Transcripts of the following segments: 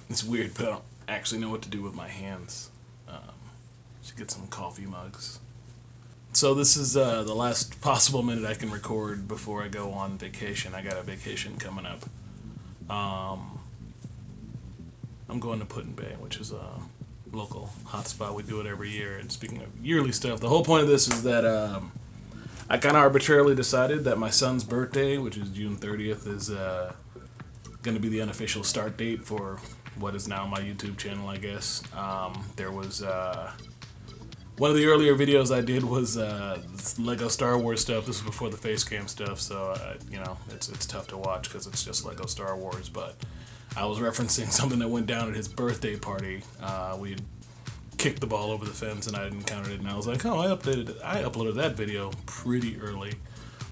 It's weird, but I don't actually know what to do with my hands. Should get some coffee mugs. So this is the last possible minute I can record before I go on vacation. I got a vacation coming up. Um, I'm going to Put-in-Bay, which is a local hotspot. We do it every year. And speaking of yearly stuff, the whole point of this is that I kind of arbitrarily decided that my son's birthday, which is June 30th, is going to be the unofficial start date for what is now my YouTube channel, I guess. There was one of the earlier videos I did was Lego Star Wars stuff. This was before the face cam stuff, so it's tough to watch because it's just Lego Star Wars. But I was referencing something that went down at his birthday party. We had kicked the ball over the fence, and I had encountered it, and I was like, oh, I uploaded that video pretty early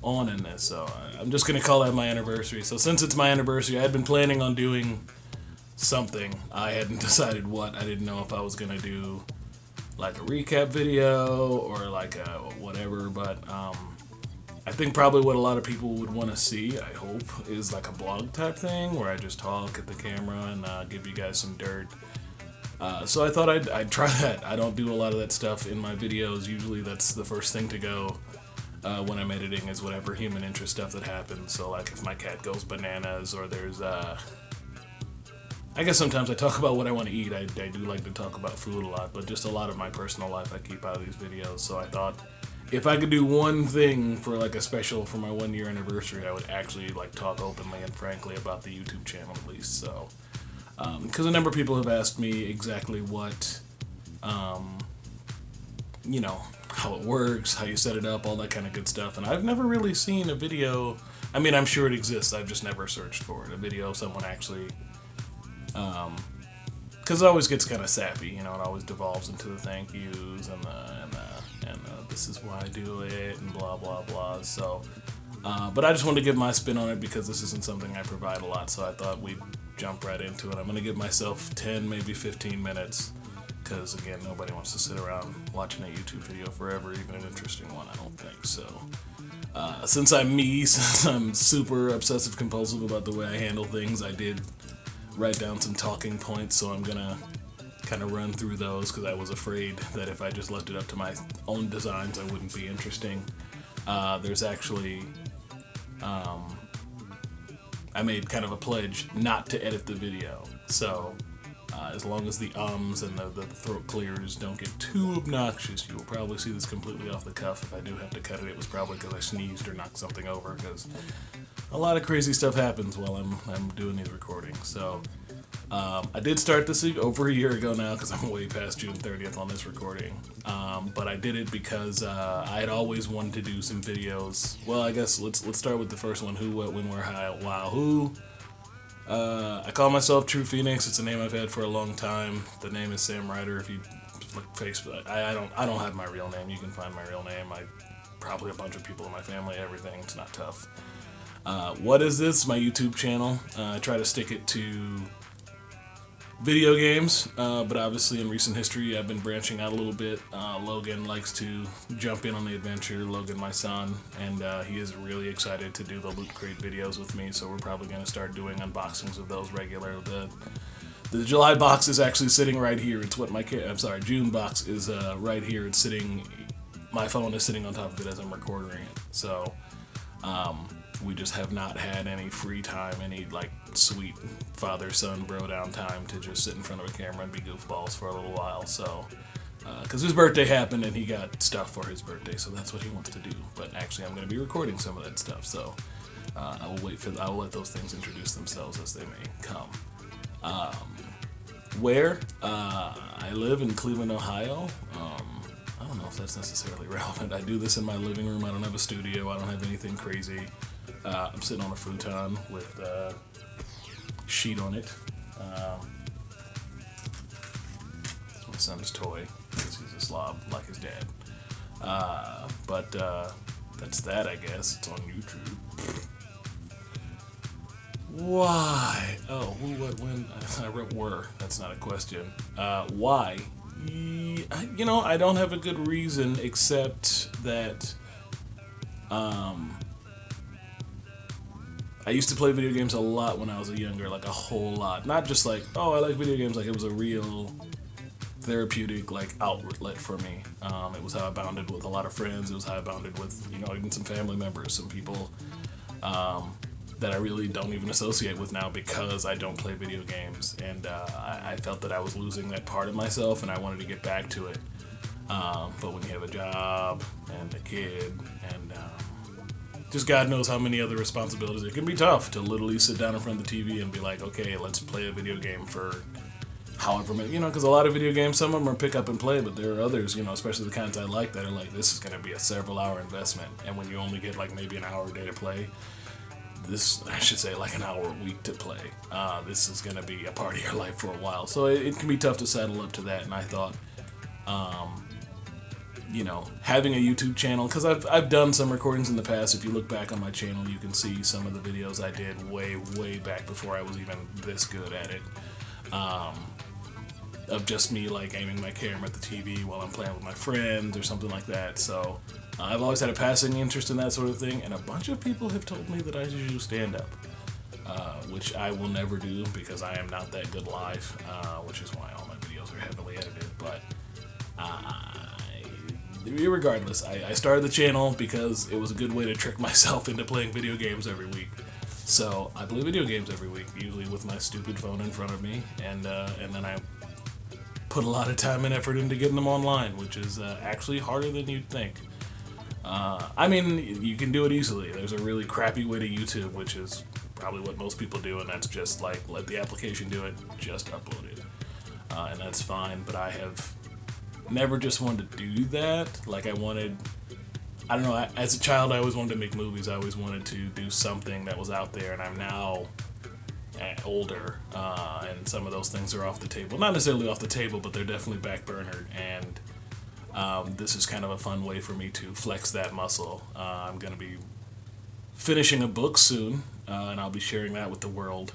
on in this, so I'm just gonna call that my anniversary. So since it's my anniversary, I had been planning on doing something. I hadn't decided what. I didn't know if I was gonna do like a recap video or like a whatever, but I think probably what a lot of people would want to see, I hope, is like a blog type thing where I just talk at the camera and give you guys some dirt. So I thought I'd try that. I don't do a lot of that stuff in my videos. Usually that's the first thing to go when I'm editing is whatever human interest stuff that happens. So like if my cat goes bananas or there's I guess sometimes I talk about what I want to eat. I do like to talk about food a lot, but just a lot of my personal life I keep out of these videos. So I thought if I could do one thing for like a special for my 1 year anniversary, I would actually like talk openly and frankly about the YouTube channel at least. So because a number of people have asked me exactly what how it works, how you set it up, all that kind of good stuff, and I've never really seen a video. I mean, I'm sure it exists. I've just never searched for it. A video of someone actually. Because it always gets kind of sappy, it always devolves into the thank yous and this is why I do it and blah blah blah. So, but I just wanted to give my spin on it because this isn't something I provide a lot. So I thought we'd jump right into it. I'm gonna give myself 10, maybe 15 minutes, because again, nobody wants to sit around watching a YouTube video forever, even an interesting one. I don't think so. Since I'm me, since I'm super obsessive compulsive about the way I handle things, I did write down some talking points, so I'm gonna kind of run through those because I was afraid that if I just left it up to my own designs, I wouldn't be interesting. There's actually, I made kind of a pledge not to edit the video, so as long as the ums and the throat clears don't get too obnoxious, you will probably see this completely off the cuff. If I do have to cut it, it was probably because I sneezed or knocked something over, because a lot of crazy stuff happens while I'm doing these recordings. So I did start this over a year ago now because I'm way past June 30th on this recording. But I did it because I had always wanted to do some videos. Well, I guess let's start with the first one. Who, what, when, where, how, wow, who. I call myself True Phoenix. It's a name I've had for a long time. The name is Sam Ryder. If you look Facebook, I don't have my real name. You can find my real name. Probably a bunch of people in my family. Everything. It's not tough. What is this? My YouTube channel. I try to stick it to video games, but obviously in recent history I've been branching out a little bit. Logan likes to jump in on the adventure, Logan, my son, and he is really excited to do the Loot Crate videos with me, so we're probably going to start doing unboxings of those regular. The July box is actually sitting right here. It's what June box is right here. It's sitting, my phone is sitting on top of it as I'm recording it, so we just have not had any free time, any like sweet father-son bro-down time to just sit in front of a camera and be goofballs for a little while. So, because his birthday happened and he got stuff for his birthday, so that's what he wants to do. But actually, I'm going to be recording some of that stuff, so I will let those things introduce themselves as they may come. Where? I live in Cleveland, Ohio. I don't know if that's necessarily relevant. I do this in my living room. I don't have a studio. I don't have anything crazy. I'm sitting on a futon with a sheet on it. It's my son's toy because he's a slob like his dad. But that's that, I guess. It's on YouTube. Why? Oh, who, what, when? I wrote were. That's not a question. Why? I don't have a good reason except that I used to play video games a lot when I was younger, like a whole lot. Not just like, oh, I like video games, like it was a real therapeutic like outlet for me. It was how I bonded with a lot of friends. It was how I bonded with, you know, even some family members, some people that I really don't even associate with now because I don't play video games. And I felt that I was losing that part of myself, and I wanted to get back to it. But when you have a job and a kid and just God knows how many other responsibilities, it can be tough to literally sit down in front of the TV and be like, okay, let's play a video game for however many, you know, because a lot of video games, some of them are pick up and play, but there are others, you know, especially the kinds I like that are like, this is going to be a several hour investment. And when you only get like maybe an hour a day to play, this, I should say like an hour a week to play, this is going to be a part of your life for a while. So it can be tough to settle up to that. And I thought, you know, having a YouTube channel, because I've done some recordings in the past. If you look back on my channel, you can see some of the videos I did way back before I was even this good at it. Of just me like aiming my camera at the TV while I'm playing with my friends or something like that. So I've always had a passing interest in that sort of thing, and a bunch of people have told me that I should do stand-up, which I will never do because I am not that good live, which is why all my videos are heavily edited. But regardless, I started the channel because it was a good way to trick myself into playing video games every week. So I play video games every week, usually with my stupid phone in front of me, and then I put a lot of time and effort into getting them online, which is actually harder than you'd think. I mean, you can do it easily. There's a really crappy way to YouTube, which is probably what most people do, and that's just like let the application do it, just upload it, and that's fine. But I have never just wanted to do that. Like I don't know, as a child I always wanted to make movies. I always wanted to do something that was out there, and I'm now older, and some of those things are off the table. Not necessarily off the table, but they're definitely backburnered, and this is kind of a fun way for me to flex that muscle. I'm going to be finishing a book soon, and I'll be sharing that with the world.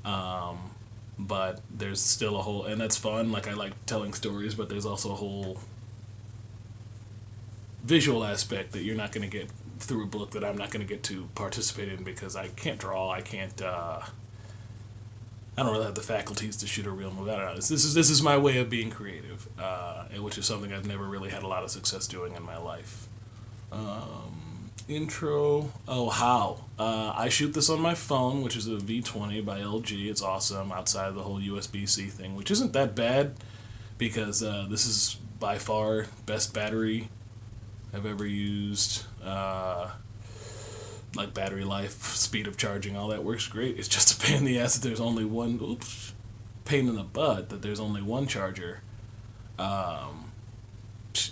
But there's still a whole, and that's fun, like I like telling stories, but there's also a whole visual aspect that you're not going to get through a book that I'm not going to get to participate in because I can't draw, I can't, I don't really have the faculties to shoot a real movie. I don't know. This is my way of being creative, which is something I've never really had a lot of success doing in my life. Intro. Oh, how? I shoot this on my phone, which is a V20 by LG. It's awesome outside of the whole USB-C thing, which isn't that bad because this is by far best battery I've ever used. Like battery life, speed of charging, all that works great. It's just a pain in the ass that there's only one, pain in the butt that there's only one charger,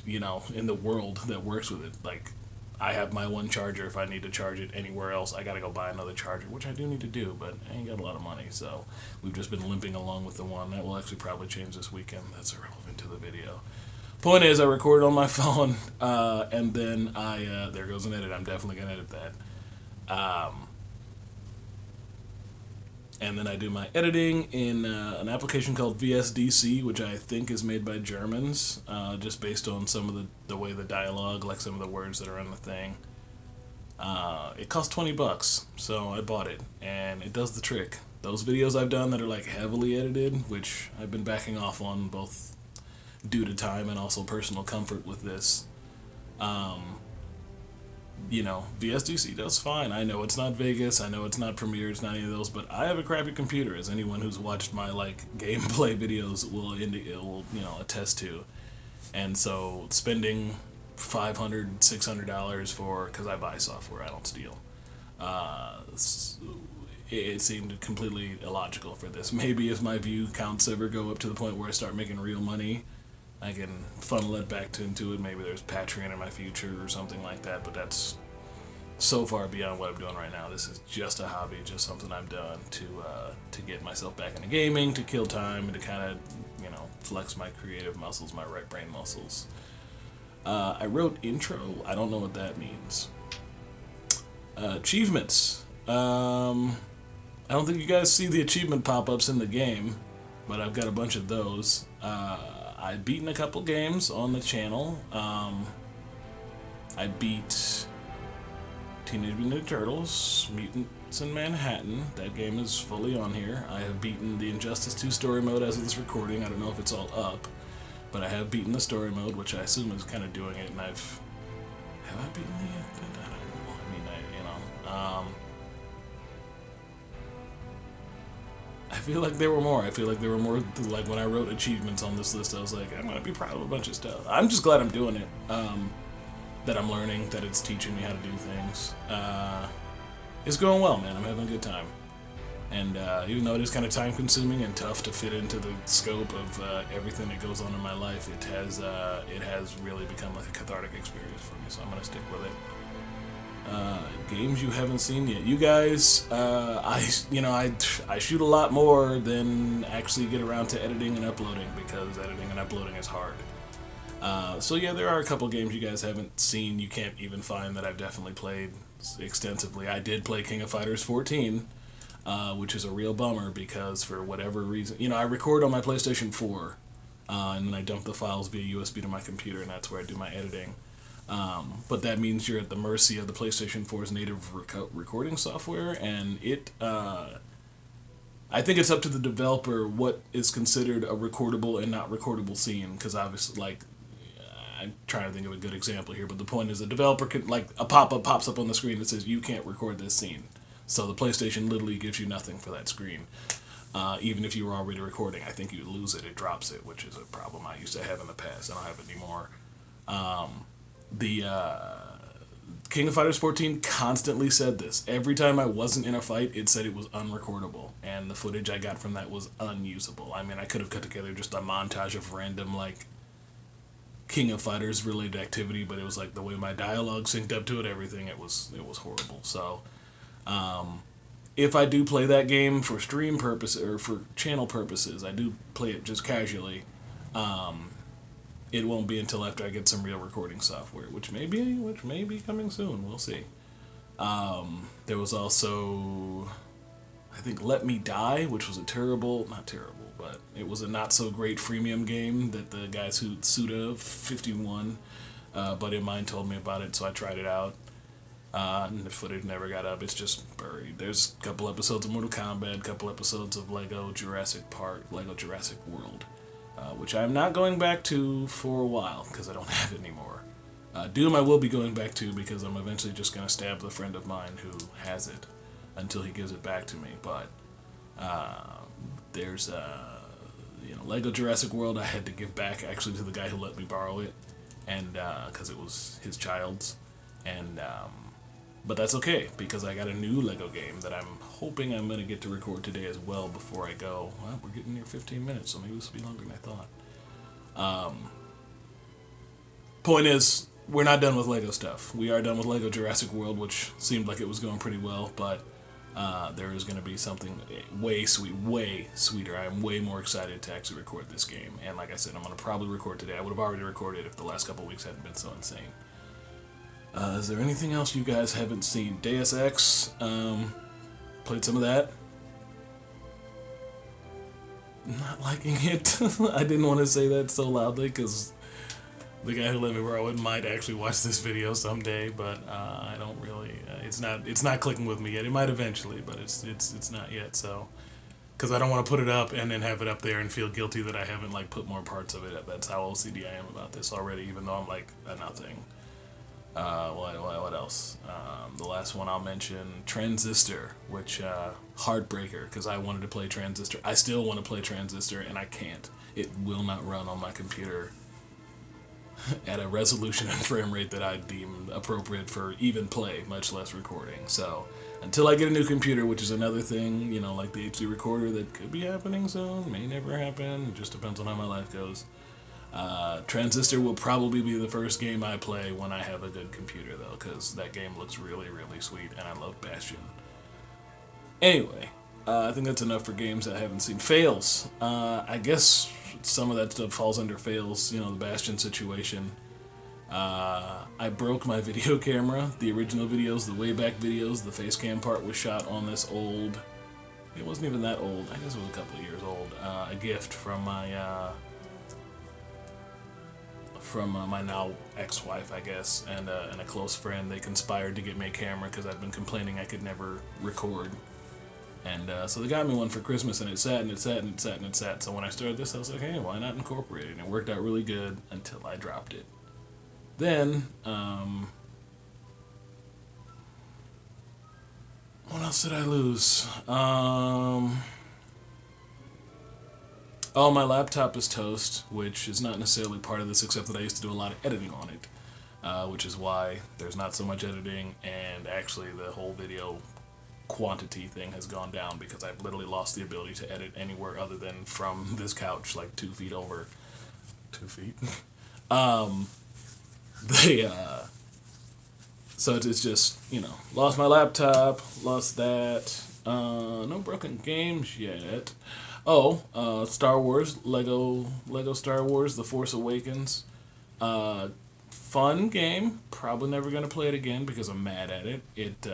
you know, in the world that works with it. Like, I have my one charger. If I need to charge it anywhere else, I gotta go buy another charger, which I do need to do, but I ain't got a lot of money, so we've just been limping along with the one. That will actually probably change this weekend. That's irrelevant to the video. Point is, I record on my phone, and then there goes an edit. I'm definitely gonna edit that. And then I do my editing in an application called VSDC, which I think is made by Germans, just based on some of the way the dialogue, like some of the words that are in the thing. It cost $20, so I bought it, and it does the trick. Those videos I've done that are like heavily edited, which I've been backing off on both due to time and also personal comfort with this. You know, VSDC does fine. I know it's not Vegas, I know it's not Premiere, it's not any of those, but I have a crappy computer, as anyone who's watched my like gameplay videos will you know, attest to. And so spending $500, $600 for, because I buy software, I don't steal. It seemed completely illogical for this. Maybe if my view counts ever go up to the point where I start making real money, I can funnel it back into it. Maybe there's Patreon in my future or something like that, but that's so far beyond what I'm doing right now. This is just a hobby, just something I've done to get myself back into gaming, to kill time, and to kind of, you know, flex my creative muscles, my right brain muscles. I wrote intro. I don't know what that means. Achievements. I don't think you guys see the achievement pop-ups in the game, but I've got a bunch of those. I've beaten a couple games on the channel. I beat Teenage Mutant Ninja Turtles, Nights in Manhattan. That game is fully on here. I have beaten the Injustice 2 story mode as of this recording. I don't know if it's all up, but I have beaten the story mode, which I assume is kind of doing it, and have I beaten the, I don't know, I mean, I feel like there were more. I feel like there were more, like, when I wrote achievements on this list, I was like, I'm gonna be proud of a bunch of stuff. I'm just glad I'm doing it, that I'm learning, that it's teaching me how to do things. It's going well, man. I'm having a good time. And even though it is kind of time consuming and tough to fit into the scope of everything that goes on in my life, it has really become like a cathartic experience for me, so I'm gonna stick with it. Games you haven't seen yet. You guys, I shoot a lot more than actually get around to editing and uploading, because editing and uploading is hard. So yeah, there are a couple games you guys haven't seen. You can't even find that I've definitely played extensively. I did play King of Fighters 14, which is a real bummer, because for whatever reason, I record on my PlayStation 4, and then I dump the files via USB to my computer, and that's where I do my editing. But that means you're at the mercy of the PlayStation 4's native recording software, and I think it's up to the developer what is considered a recordable and not recordable scene, because obviously, like, I'm trying to think of a good example here, but the point is the developer can, like, a pop-up pops up on the screen that says you can't record this scene. So the PlayStation literally gives you nothing for that screen. Even if you were already recording, I think you lose it, it drops it, which is a problem I used to have in the past. I don't have it anymore. The King of Fighters 14 constantly said this. Every time I wasn't in a fight, it said it was unrecordable, and the footage I got from that was unusable. I mean, I could have cut together just a montage of random, like, King of Fighters related activity, but it was like the way my dialogue synced up to it, everything, it was horrible. So, if I do play that game for stream purposes or for channel purposes, I do play it just casually. It won't be until after I get some real recording software, which may be coming soon. We'll see. There was also, I think, Let Me Die, which was not terrible, but it was a not so great freemium game that the guys who Suda51, buddy of mine, told me about it, so I tried it out. And the footage never got up. It's just buried. There's a couple episodes of Mortal Kombat, a couple episodes of Lego Jurassic World, which I'm not going back to for a while because I don't have it anymore. Doom I will be going back to because I'm eventually just going to stab the friend of mine who has it until he gives it back to me. But there's Lego Jurassic World I had to give back actually to the guy who let me borrow it, and because it was his child's, and but that's okay because I got a new Lego game that I'm hoping I'm going to get to record today as well before I go. Well, we're getting near 15 minutes, so maybe this will be longer than I thought. Point is, we're not done with Lego stuff. We are done with Lego Jurassic World, which seemed like it was going pretty well, but there is going to be something way sweeter. I am way more excited to actually record this game, and like I said, I'm going to probably record today. I would have already recorded if the last couple weeks hadn't been so insane. Is there anything else you guys haven't seen? Deus Ex, played some of that. Not liking it. I didn't want to say that so loudly because the guy who let me borrow it might actually watch this video someday, but I don't really. It's not clicking with me yet. It might eventually, but it's not yet. So, because I don't want to put it up and then have it up there and feel guilty that I haven't like put more parts of it. That's how OCD I am about this already. Even though I'm like a nothing. What else? The last one I'll mention, Transistor, which heartbreaker because I wanted to play Transistor. I still want to play Transistor and I can't. It will not run on my computer at a resolution and frame rate that I deem appropriate for even play, much less recording. So until I get a new computer, which is another thing, like the HD recorder that could be happening soon, may never happen. It just depends on how my life goes. Transistor will probably be the first game I play when I have a good computer, though, because that game looks really, really sweet, and I love Bastion. Anyway, I think that's enough for games I haven't seen. Fails. I guess some of that stuff falls under fails, the Bastion situation. I broke my video camera. The original videos, the way back videos, the face cam part was shot on this old... It wasn't even that old. I guess it was a couple of years old. A gift from my... my now ex-wife, I guess, and a close friend. They conspired to get me a camera because I'd been complaining I could never record. And so they got me one for Christmas, and it sat and it sat and it sat and it sat. So when I started this, I was like, hey, why not incorporate it? And it worked out really good until I dropped it. Then, what else did I lose? Oh, my laptop is toast, which is not necessarily part of this, except that I used to do a lot of editing on it, which is why there's not so much editing, and actually the whole video quantity thing has gone down because I've literally lost the ability to edit anywhere other than from this couch, like 2 feet over. 2 feet? they, so it's just, lost my laptop, lost that, no broken games yet. Oh, Star Wars, Lego Star Wars, The Force Awakens. Fun game. Probably never gonna play it again because I'm mad at it. It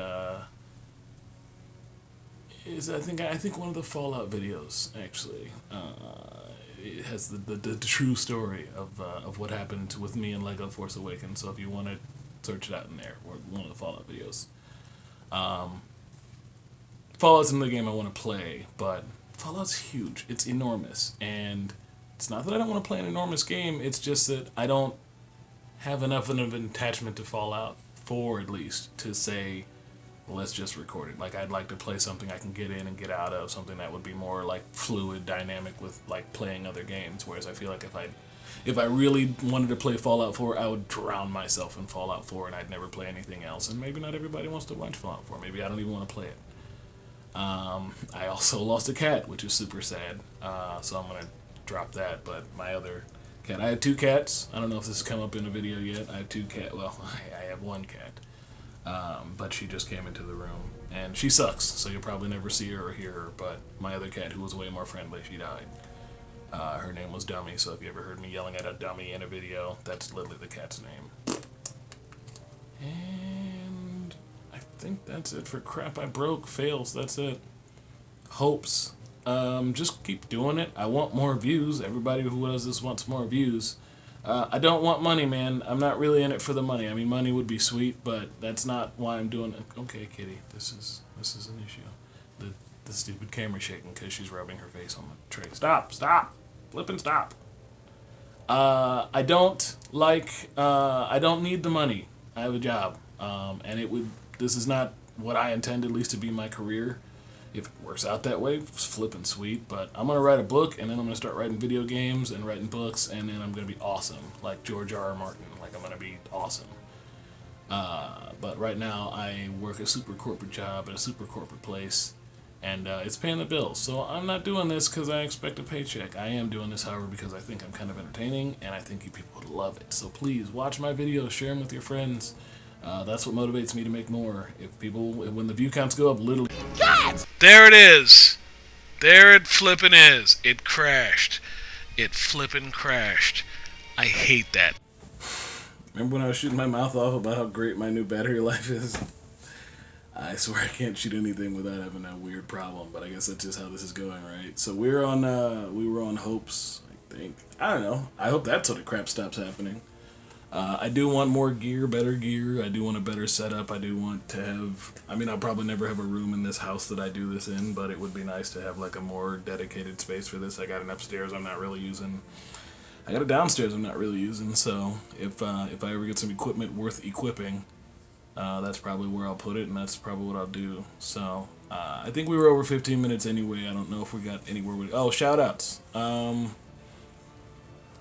is I think one of the Fallout videos actually. It has the true story of what happened with me and Lego Force Awakens. So if you want to search it out in there, or one of the Fallout videos. Fallout's another game I want to play, but Fallout's huge. It's enormous, and it's not that I don't want to play an enormous game. It's just that I don't have enough of an attachment to Fallout 4, at least, to say, well, let's just record it. Like, I'd like to play something I can get in and get out of, something that would be more like fluid, dynamic with like playing other games. Whereas I feel like if I really wanted to play Fallout 4, I would drown myself in Fallout 4, and I'd never play anything else. And maybe not everybody wants to watch Fallout 4. Maybe I don't even want to play it. I also lost a cat, which is super sad. So I'm gonna drop that. But my other cat, I had 2 cats. I don't know if this has come up in a video yet. I have 2 cat. Well, I have 1 cat. But she just came into the room, and she sucks. So you'll probably never see her or hear her. But my other cat, who was way more friendly, she died. Her name was Dummy. So if you ever heard me yelling at a dummy in a video, that's literally the cat's name. And I think that's it for crap I broke. Fails, that's it. Hopes. Just keep doing it. I want more views. Everybody who does this wants more views. I don't want money, man. I'm not really in it for the money. I mean, money would be sweet, but that's not why I'm doing it. Okay, kitty, this is an issue. The stupid camera shaking because she's rubbing her face on the tray. Stop! Flip and stop. I don't need the money. I have a job. And this is not what I intend at least to be my career. If it works out that way, it's flippin' sweet. But I'm going to write a book, and then I'm going to start writing video games and writing books, and then I'm going to be awesome. Like George R. R. Martin. Like, I'm going to be awesome. But right now, I work a super corporate job at a super corporate place, and it's paying the bills. So I'm not doing this because I expect a paycheck. I am doing this, however, because I think I'm kind of entertaining, and I think you people would love it. So please, watch my videos, share them with your friends. That's what motivates me to make more. When the view counts go up, literally... God! There it is! There it flippin' is. It crashed. It flippin' crashed. I hate that. Remember when I was shooting my mouth off about how great my new battery life is? I swear I can't shoot anything without having a weird problem, but I guess that's just how this is going, right? So we were on Hopes, I think. I don't know. I hope that sort of crap stops happening. I do want more gear, better gear. I do want a better setup. I do want to have... I mean, I'll probably never have a room in this house that I do this in, but it would be nice to have like a more dedicated space for this. I got an upstairs I'm not really using. I got a downstairs I'm not really using, so if I ever get some equipment worth equipping, that's probably where I'll put it, and that's probably what I'll do. So, I think we were over 15 minutes anyway. I don't know if we got anywhere with... Oh, shout-outs.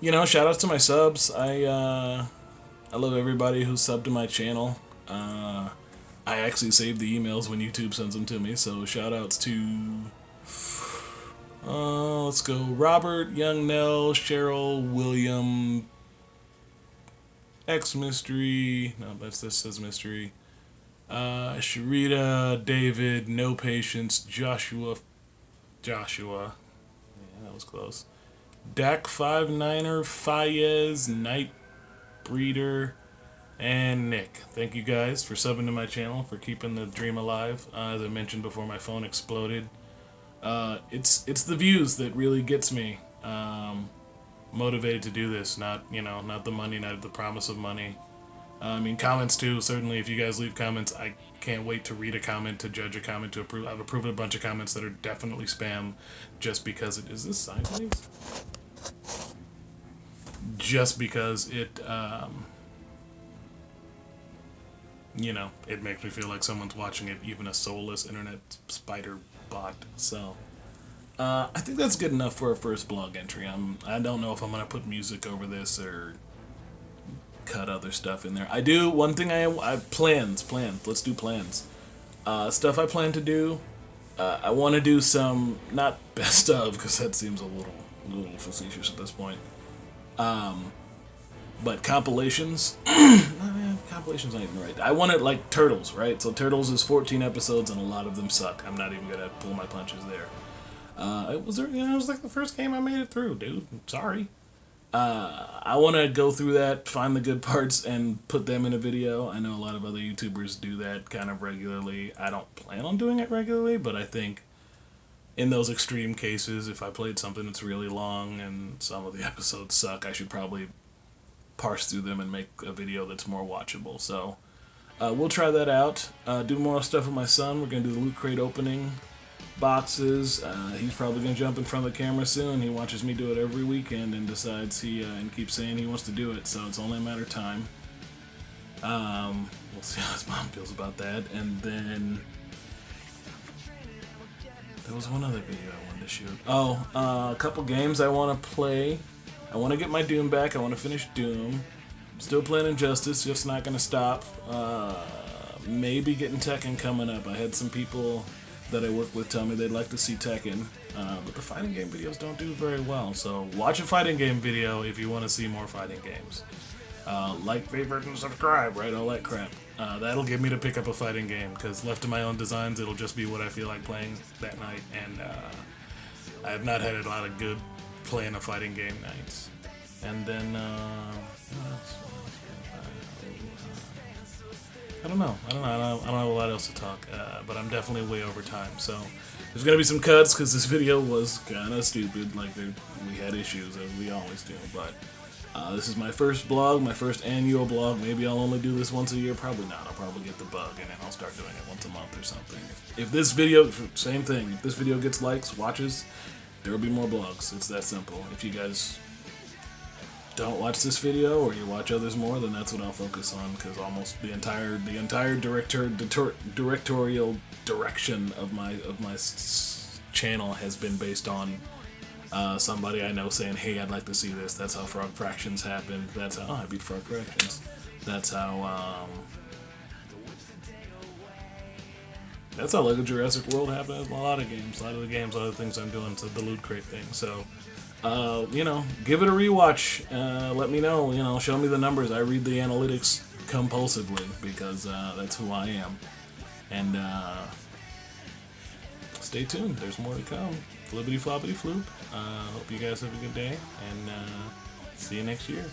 Shout-outs to my subs. I love everybody who subbed to my channel. I actually save the emails when YouTube sends them to me, so shout-outs to... let's go. Robert, Young Nell, Cheryl, William, X Mystery. No, that says Mystery. Sharita, David, No Patience, Joshua. Yeah, that was close. Dak59er, Fayez, Night Breeder, and Nick. Thank you guys for subbing to my channel, for keeping the dream alive. As I mentioned before, my phone exploded. It's the views that really gets me. motivated to do this. Not, not the money, not the promise of money. I mean, comments too. Certainly, if you guys leave comments, I can't wait to read a comment, to judge a comment, to approve. I've approved a bunch of comments that are definitely spam, just because it is this sideways. Just because it, it makes me feel like someone's watching it, even a soulless internet spider bot. So, I think that's good enough for a first blog entry. I don't know if I'm gonna put music over this or cut other stuff in there. I do one thing. I plans. Let's do plans. Stuff I plan to do. I want to do some, not best of, because that seems a little facetious at this point. But compilations. Compilations aren't even right. I want it like Turtles, right? So Turtles is 14 episodes and a lot of them suck. I'm not even gonna pull my punches there. It was like the first game I made it through, dude. Sorry. I want to go through that, find the good parts, and put them in a video. I know a lot of other YouTubers do that kind of regularly. I don't plan on doing it regularly, but I think in those extreme cases, if I played something that's really long and some of the episodes suck, I should probably parse through them and make a video that's more watchable. So we'll try that out. Do more stuff with my son. We're going to do the Loot Crate opening boxes. He's probably going to jump in front of the camera soon. He watches me do it every weekend and decides and keeps saying he wants to do it, so it's only a matter of time. We'll see how his mom feels about that. And then there was one other video I wanted to shoot. A couple games I want to play. I want to get my Doom back. I want to finish Doom. Still playing Injustice, just not going to stop. Maybe getting Tekken coming up. I had some people that I work with tell me they'd like to see Tekken, but the fighting game videos don't do very well. So watch a fighting game video if you want to see more fighting games. Like, favorite, and subscribe, right? All that crap. That'll get me to pick up a fighting game, because left to my own designs, it'll just be what I feel like playing that night, and I have not had a lot of good playing a fighting game nights. And then, what else? I don't know. I don't have a lot else to talk, but I'm definitely way over time. So there's gonna be some cuts because this video was kind of stupid. Like, we had issues, as we always do. But this is my first blog, my first annual blog. Maybe I'll only do this once a year. Probably not. I'll probably get the bug, and then I'll start doing it once a month or something. If this video, same thing. If this video gets likes, watches, there will be more blogs. It's that simple. If you guys don't watch this video, or you watch others more, then that's what I'll focus on, because almost the entire directorial direction of my channel has been based on somebody I know saying, "Hey, I'd like to see this." That's how Frog Fractions happened. That's how I beat Frog Fractions. That's how Lego Jurassic World happened. A lot of games, a lot of the games, a lot of the things I'm doing to the Loot Crate thing. So. Give it a rewatch. Let me know. Show me the numbers. I read the analytics compulsively because that's who I am. And stay tuned. There's more to come. Flippity floppity floop. Hope you guys have a good day, and see you next year.